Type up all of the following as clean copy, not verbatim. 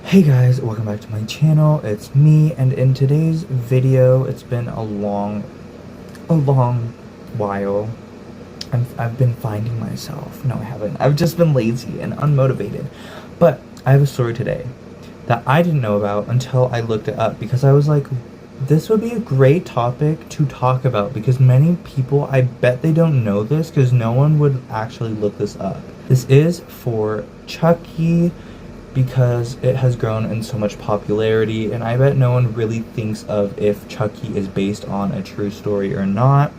Hey guys, welcome back to my channel. It's me, and in today's video, it's been a long while. I've been finding myself. No, I haven't. I've just been lazy and unmotivated. But I have a story today that I didn't know about until I looked it up, because I was like, this would be a great topic to talk about, because many people, I bet they don't know this, because no one would actually look this up. This is for Chucky, because it has grown in so much popularity, and I bet no one really thinks of if Chucky is based on a true story or not.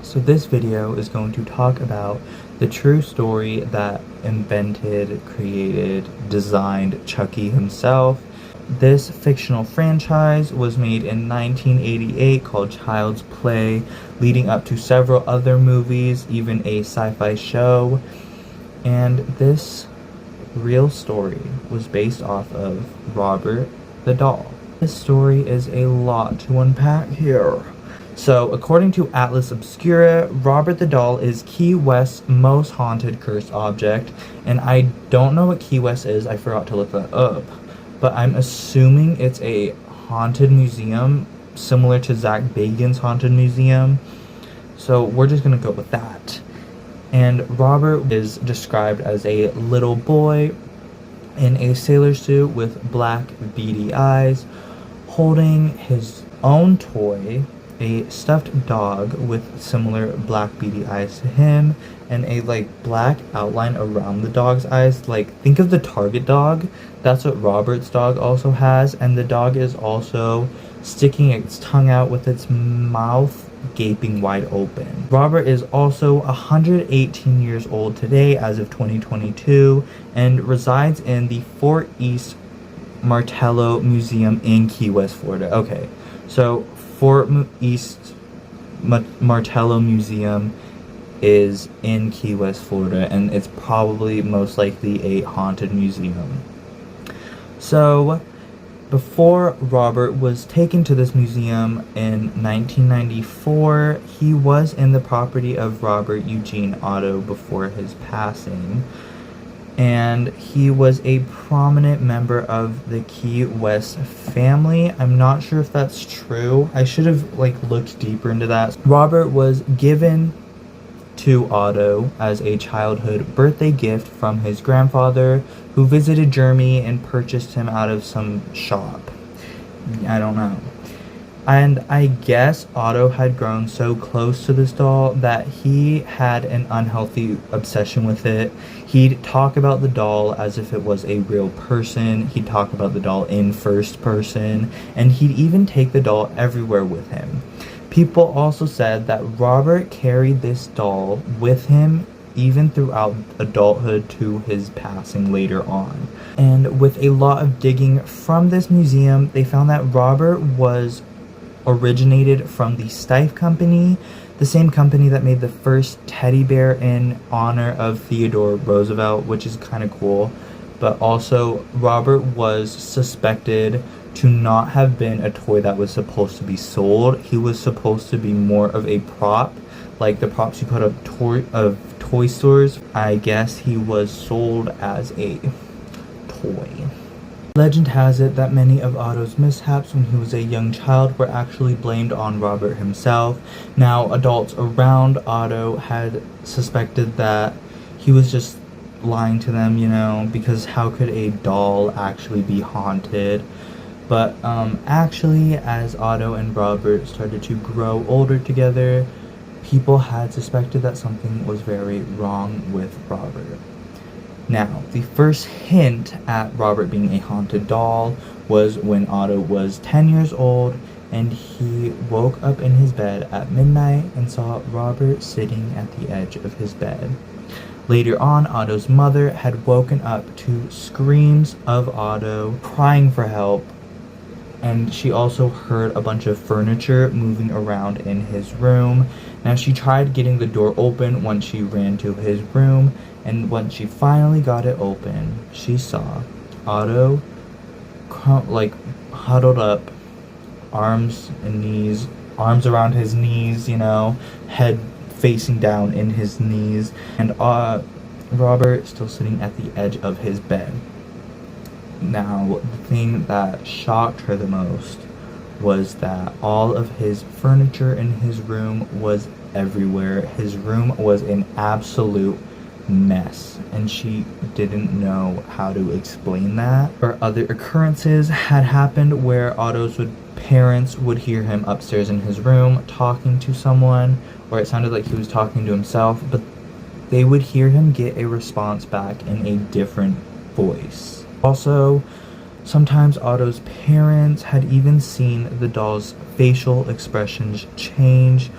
So this video is going to talk about the true story that invented, created, designed Chucky himself. This fictional franchise was made in 1988 called Child's Play, leading up to several other movies, even a sci-fi show. And this real story was based off of Robert the doll. This story is a lot to unpack here. So, according to Atlas Obscura, Robert the doll is Key West's most haunted cursed object, and I don't know what Key West is, I forgot to look that up, but I'm assuming it's a haunted museum similar to Zach Bagans' haunted museum, so we're just gonna go with that. And Robert is described as a little boy in a sailor suit with black beady eyes, holding his own toy, a stuffed dog with similar black beady eyes to him, and a black outline around the dog's eyes. Think of the Target dog. That's what Robert's dog also has, and the dog is also sticking its tongue out with its mouth gaping wide open. Robert is also 118 years old today as of 2022 and resides in the Fort East Martello Museum in Key West, Florida. Okay, so Fort East Martello Museum is in Key West, Florida, and it's probably most likely a haunted museum. So before Robert was taken to this museum in 1994, he was in the property of Robert Eugene Otto before his passing, and he was a prominent member of the Key West family. I'm not sure if that's true. I should have looked deeper into that. Robert was given to Otto as a childhood birthday gift from his grandfather, who visited Germany and purchased him out of some shop. I don't know. And I guess Otto had grown so close to this doll that he had an unhealthy obsession with it. He'd talk about the doll as if it was a real person. He'd talk about the doll in first person, and he'd even take the doll everywhere with him. People also said that Robert carried this doll with him even throughout adulthood to his passing later on. And with a lot of digging from this museum, they found that Robert was originated from the Steiff Company, the same company that made the first teddy bear in honor of Theodore Roosevelt, which is kind of cool. But also, Robert was suspected to not have been a toy that was supposed to be sold. He was supposed to be more of a prop, like the props you put up of toy stores. I guess he was sold as a toy. Legend has it that many of Otto's mishaps when he was a young child were actually blamed on Robert himself. Now, adults around Otto had suspected that he was just lying to them, because how could a doll actually be haunted? But actually, as Otto and Robert started to grow older together, people had suspected that something was very wrong with Robert. Now, the first hint at Robert being a haunted doll was when Otto was 10 years old, and he woke up in his bed at midnight and saw Robert sitting at the edge of his bed. Later on, Otto's mother had woken up to screams of Otto crying for help, and she also heard a bunch of furniture moving around in his room. Now, she tried getting the door open once she ran to his room, and when she finally got it open, she saw Otto huddled up, arms around his knees, head facing down in his knees, and Robert still sitting at the edge of his bed. Now, the thing that shocked her the most was that all of his furniture in his room was everywhere. His room was an absolute mess, and she didn't know how to explain that. Or other occurrences had happened where Otto's parents would hear him upstairs in his room talking to someone, or it sounded like he was talking to himself, but they would hear him get a response back in a different voice. Also, sometimes Otto's parents had even seen the doll's facial expressions change,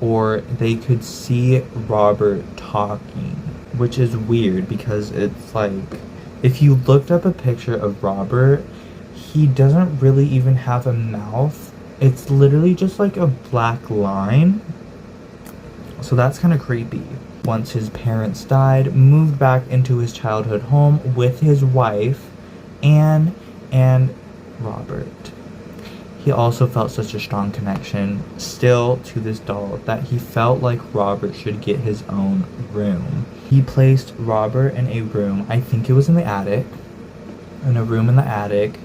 or they could see Robert talking, which is weird because it's like, if you looked up a picture of Robert, he doesn't really even have a mouth. It's literally just like a black line. So that's kind of creepy. Once his parents died, moved back into his childhood home with his wife, Anne, and Robert. He also felt such a strong connection still to this doll that he felt like Robert should get his own room. He placed Robert in a room, I think it was in the attic, in a room in the attic,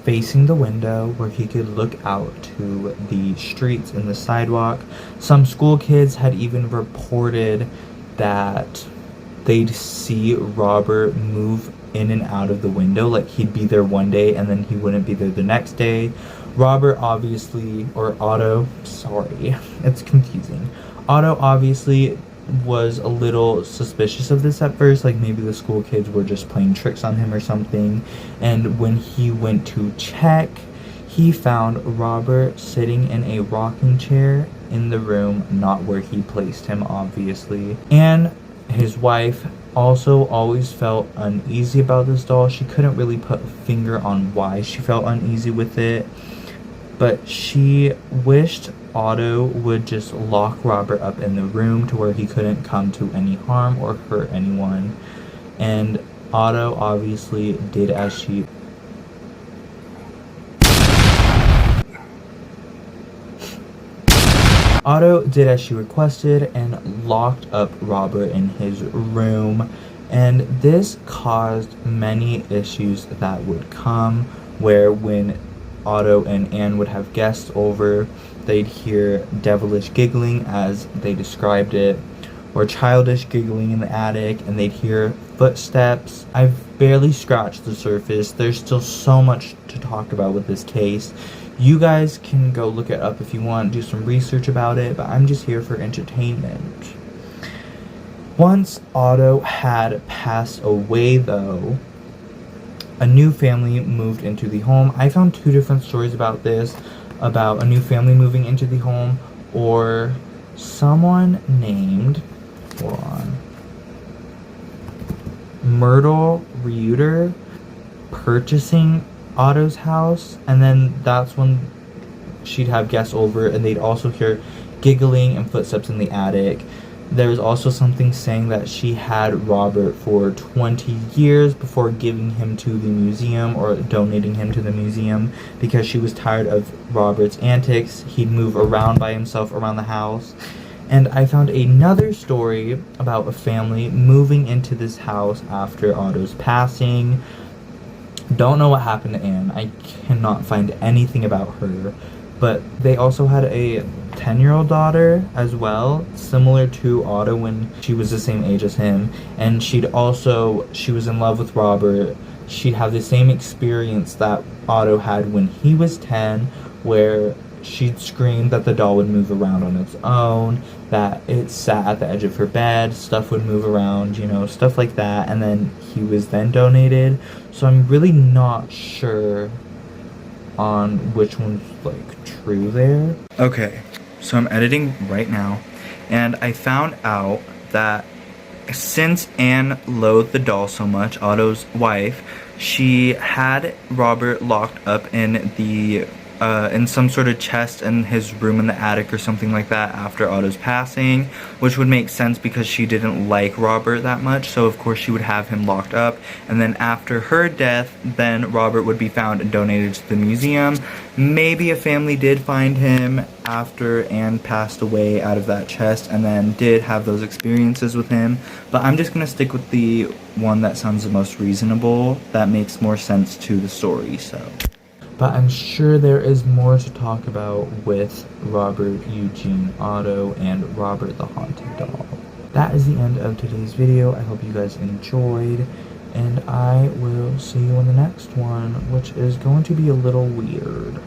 facing the window where he could look out to the streets and the sidewalk. Some school kids had even reported that they'd see Robert move in and out of the window, like he'd be there one day and then he wouldn't be there the next day. Robert obviously, or Otto, sorry, it's confusing. Otto obviously was a little suspicious of this at first, like maybe the school kids were just playing tricks on him or something. And when he went to check, he found Robert sitting in a rocking chair in the room, not where he placed him, obviously. And his wife also always felt uneasy about this doll. She couldn't really put a finger on why she felt uneasy with it, but she wished Otto would just lock Robert up in the room to where he couldn't come to any harm or hurt anyone. And Otto obviously did as she requested and locked up Robert in his room. And this caused many issues that would come, where when Otto and Anne would have guests over, they'd hear devilish giggling, as they described it, or childish giggling in the attic, and they'd hear footsteps. I've barely scratched the surface. There's still so much to talk about with this case. You guys can go look it up if you want, do some research about it, but I'm just here for entertainment. Once Otto had passed away, though, a new family moved into the home. I found two different stories about this, about a new family moving into the home, or someone named, hold on, Myrtle Reuter purchasing Otto's house, and then that's when she'd have guests over and they'd also hear giggling and footsteps in the attic. There was also something saying that she had Robert for 20 years before giving him to the museum, or donating him to the museum, because she was tired of Robert's antics. He'd move around by himself around the house. And I found another story about a family moving into this house after Otto's passing. Don't know what happened to Anne. I cannot find anything about her. But they also had a 10-year-old daughter as well, similar to Otto when she was the same age as him. And she was in love with Robert. She'd have the same experience that Otto had when he was 10, where she'd scream that the doll would move around on its own, that it sat at the edge of her bed, stuff would move around, stuff like that. And then he was then donated. So I'm really not sure on which one's true there. Okay, so I'm editing right now, and I found out that since Anne loathed the doll so much, Otto's wife, she had Robert locked up in the in some sort of chest in his room in the attic or something like that after Otto's passing, which would make sense because she didn't like Robert that much, so of course she would have him locked up. And then after her death, then Robert would be found and donated to the museum. Maybe a family did find him after Anne passed away out of that chest and then did have those experiences with him, but I'm just gonna stick with the one that sounds the most reasonable, that makes more sense to the story. So, but I'm sure there is more to talk about with Robert, Eugene, Otto, and Robert the Haunted Doll. That is the end of today's video. I hope you guys enjoyed, and I will see you in the next one, which is going to be a little weird.